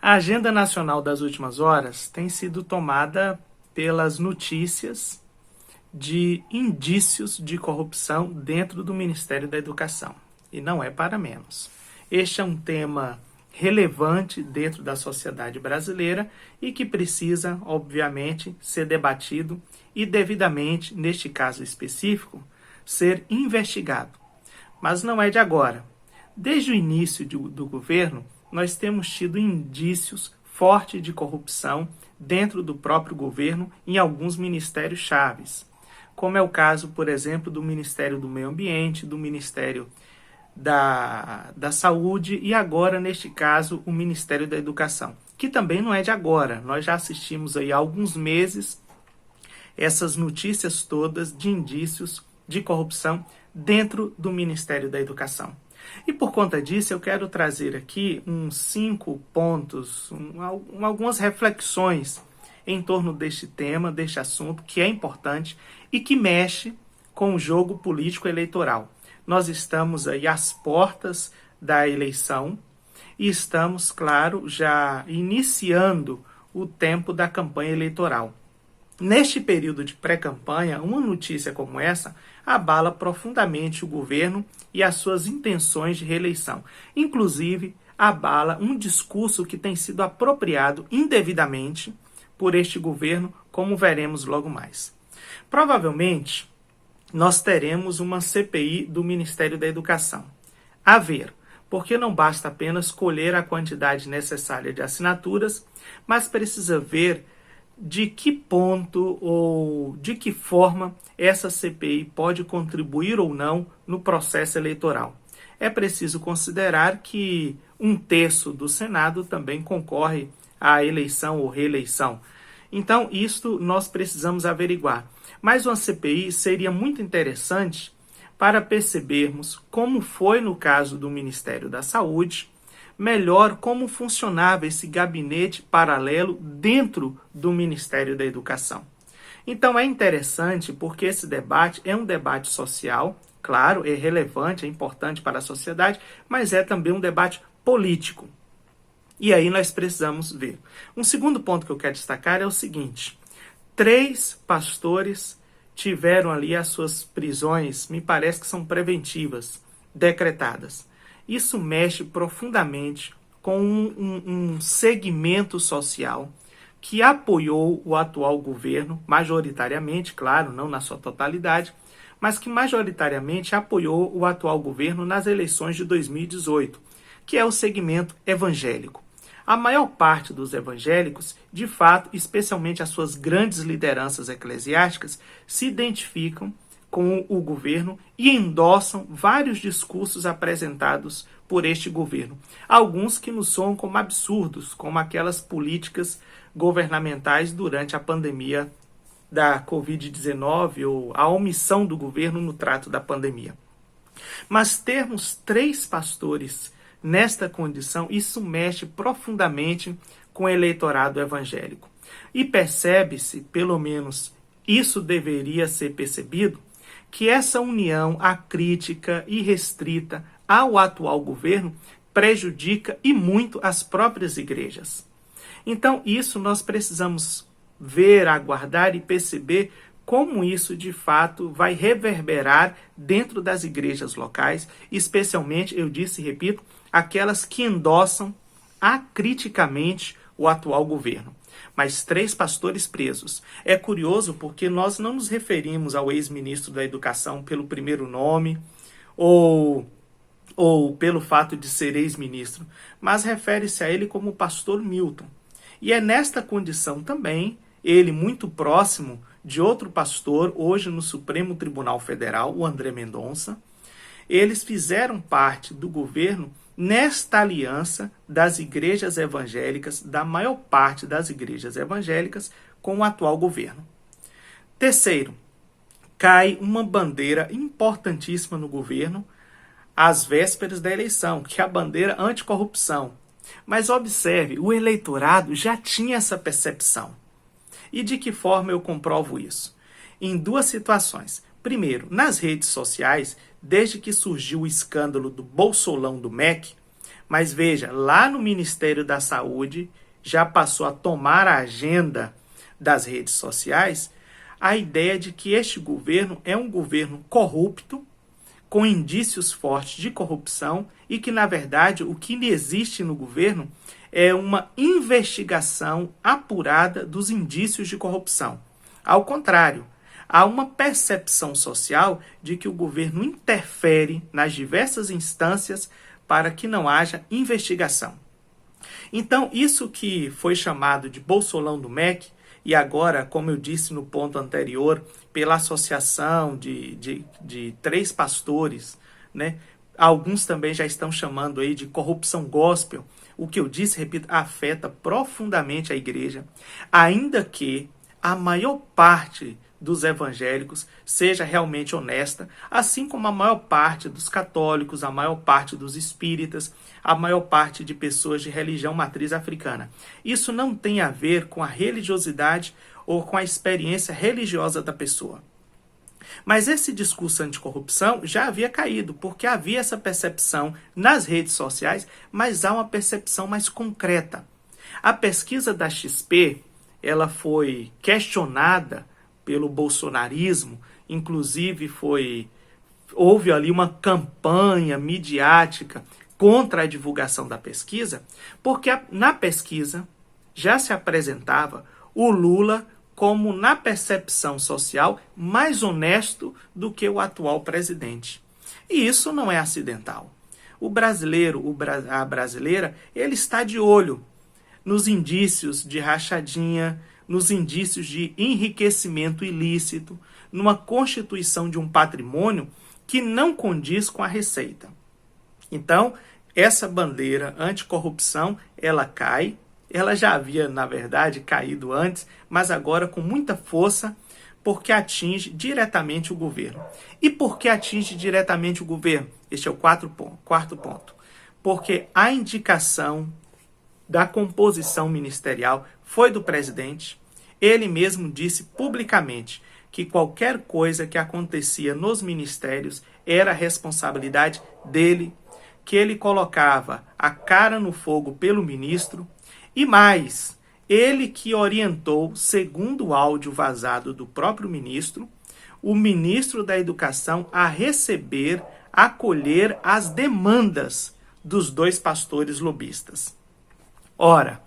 A agenda nacional das últimas horas tem sido tomada pelas notícias de indícios de corrupção dentro do Ministério da Educação. E não é para menos. Este é um tema relevante dentro da sociedade brasileira e que precisa, obviamente, ser debatido e devidamente, neste caso específico, ser investigado. Mas não é de agora. Desde o início do governo, nós temos tido indícios fortes de corrupção dentro do próprio governo em alguns ministérios chaves, como é o caso, por exemplo, do Ministério do Meio Ambiente, do Ministério da Saúde e agora, neste caso, o Ministério da Educação, que também não é de agora. Nós já assistimos aí há alguns meses essas notícias todas de indícios de corrupção dentro do Ministério da Educação. E por conta disso, eu quero trazer aqui uns 5 pontos, algumas reflexões em torno deste tema, deste assunto, que é importante e que mexe com o jogo político eleitoral. Nós estamos aí às portas da eleição e estamos, claro, já iniciando o tempo da campanha eleitoral. Neste período de pré-campanha, uma notícia como essa abala profundamente o governo e as suas intenções de reeleição. Inclusive, abala um discurso que tem sido apropriado indevidamente por este governo, como veremos logo mais. Provavelmente, nós teremos uma CPI do Ministério da Educação. A ver, porque não basta apenas colher a quantidade necessária de assinaturas, mas precisa ver de que ponto ou de que forma essa CPI pode contribuir ou não no processo eleitoral. É preciso considerar que 1/3 do Senado também concorre à eleição ou reeleição. Então, isto nós precisamos averiguar. Mas uma CPI seria muito interessante para percebermos como foi no caso do Ministério da Saúde, melhor como funcionava esse gabinete paralelo dentro do Ministério da Educação. Então é interessante porque esse debate é um debate social, claro, é relevante, é importante para a sociedade, mas é também um debate político. E aí nós precisamos ver. Um segundo ponto que eu quero destacar é o seguinte: 3 pastores tiveram ali as suas prisões, me parece que são preventivas, decretadas. Isso mexe profundamente com um segmento social que apoiou o atual governo, majoritariamente, claro, não na sua totalidade, mas que majoritariamente apoiou o atual governo nas eleições de 2018, que é o segmento evangélico. A maior parte dos evangélicos, de fato, especialmente as suas grandes lideranças eclesiásticas, se identificam com o governo e endossam vários discursos apresentados por este governo. Alguns que nos soam como absurdos, como aquelas políticas governamentais durante a pandemia da Covid-19 ou a omissão do governo no trato da pandemia. Mas termos 3 pastores nesta condição, isso mexe profundamente com o eleitorado evangélico. E percebe-se, pelo menos isso deveria ser percebido, que essa união acrítica e restrita ao atual governo prejudica e muito as próprias igrejas. Então, isso nós precisamos ver, aguardar e perceber como isso de fato vai reverberar dentro das igrejas locais, especialmente, eu disse e repito, aquelas que endossam acriticamente o atual governo. Mas 3 pastores presos. É curioso porque nós não nos referimos ao ex-ministro da Educação pelo primeiro nome ou pelo fato de ser ex-ministro, mas refere-se a ele como pastor Milton. E é nesta condição também, ele muito próximo de outro pastor, hoje no Supremo Tribunal Federal, o André Mendonça, eles fizeram parte do governo nesta aliança das igrejas evangélicas, da maior parte das igrejas evangélicas, com o atual governo. Terceiro, cai uma bandeira importantíssima no governo às vésperas da eleição, que é a bandeira anticorrupção. Mas observe, o eleitorado já tinha essa percepção. E de que forma eu comprovo isso? Em 2 situações. Primeiro, nas redes sociais, desde que surgiu o escândalo do Bolsolão do MEC, Mas veja, lá no Ministério da Saúde já passou a tomar a agenda das redes sociais a ideia de que este governo é um governo corrupto, com indícios fortes de corrupção e que, na verdade, o que existe no governo é uma investigação apurada dos indícios de corrupção. Ao contrário, há uma percepção social de que o governo interfere nas diversas instâncias para que não haja investigação. Então, isso que foi chamado de Bolsolão do MEC, e agora, como eu disse no ponto anterior, pela associação de 3 pastores, né? Alguns também já estão chamando aí de corrupção gospel. O que eu disse, repito, afeta profundamente a igreja, ainda que a maior parte dos evangélicos seja realmente honesta, assim como a maior parte dos católicos, a maior parte dos espíritas, a maior parte de pessoas de religião matriz africana. Isso não tem a ver com a religiosidade ou com a experiência religiosa da pessoa. Mas esse discurso anticorrupção já havia caído, porque havia essa percepção nas redes sociais, mas há uma percepção mais concreta. A pesquisa da XP, ela foi questionada pelo bolsonarismo, inclusive houve ali uma campanha midiática contra a divulgação da pesquisa, porque na pesquisa já se apresentava o Lula como, na percepção social, mais honesto do que o atual presidente. E isso não é acidental. O brasileiro, a brasileira, ele está de olho nos indícios de rachadinha, nos indícios de enriquecimento ilícito, numa constituição de um patrimônio que não condiz com a Receita. Então, essa bandeira anticorrupção, ela cai. Ela já havia, na verdade, caído antes, mas agora com muita força, porque atinge diretamente o governo. E por que atinge diretamente o governo? Este é o quarto ponto. Porque a indicação da composição ministerial foi do presidente. Ele mesmo disse publicamente que qualquer coisa que acontecia nos ministérios era responsabilidade dele, que ele colocava a cara no fogo pelo ministro, e mais, ele que orientou, segundo o áudio vazado do próprio ministro, o ministro da Educação a receber, acolher as demandas dos 2 pastores lobistas. Ora,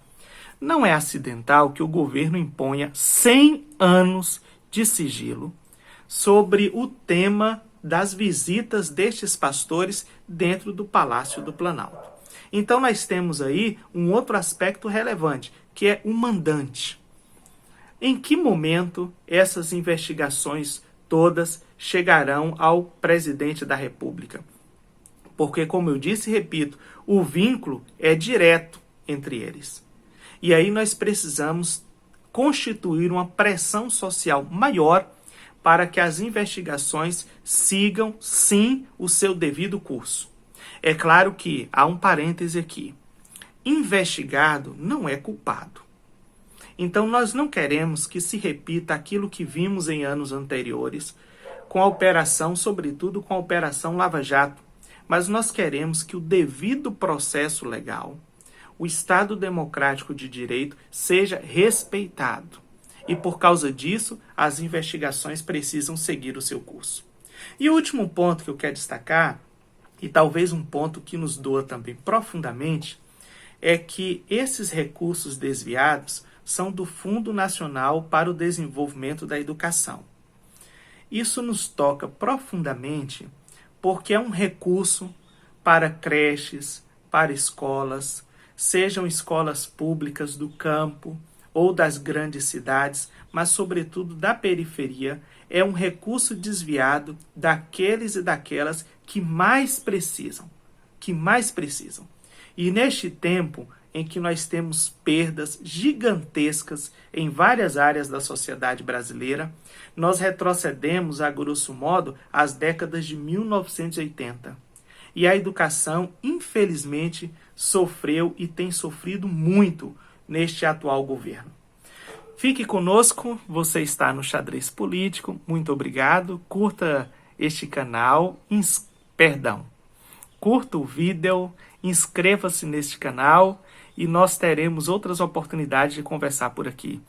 não é acidental que o governo imponha 100 anos de sigilo sobre o tema das visitas destes pastores dentro do Palácio do Planalto. Então nós temos aí um outro aspecto relevante, que é o mandante. Em que momento essas investigações todas chegarão ao presidente da República? Porque, como eu disse e repito, o vínculo é direto entre eles. E aí nós precisamos constituir uma pressão social maior para que as investigações sigam, sim, o seu devido curso. É claro que há um parêntese aqui. Investigado não é culpado. Então nós não queremos que se repita aquilo que vimos em anos anteriores, com a operação, sobretudo com a Operação Lava Jato, mas nós queremos que o devido processo legal, o Estado democrático de direito, seja respeitado. E por causa disso, as investigações precisam seguir o seu curso. E o último ponto que eu quero destacar, e talvez um ponto que nos doa também profundamente, é que esses recursos desviados são do Fundo Nacional para o Desenvolvimento da Educação. Isso nos toca profundamente porque é um recurso para creches, para escolas, sejam escolas públicas do campo ou das grandes cidades, mas sobretudo da periferia. É um recurso desviado daqueles e daquelas que mais precisam, E neste tempo em que nós temos perdas gigantescas em várias áreas da sociedade brasileira, nós retrocedemos, a grosso modo, às décadas de 1980. E a educação, infelizmente, sofreu e tem sofrido muito neste atual governo. Fique conosco, você está no Xadrez Político, muito obrigado, curta este canal, curta o vídeo, inscreva-se neste canal e nós teremos outras oportunidades de conversar por aqui.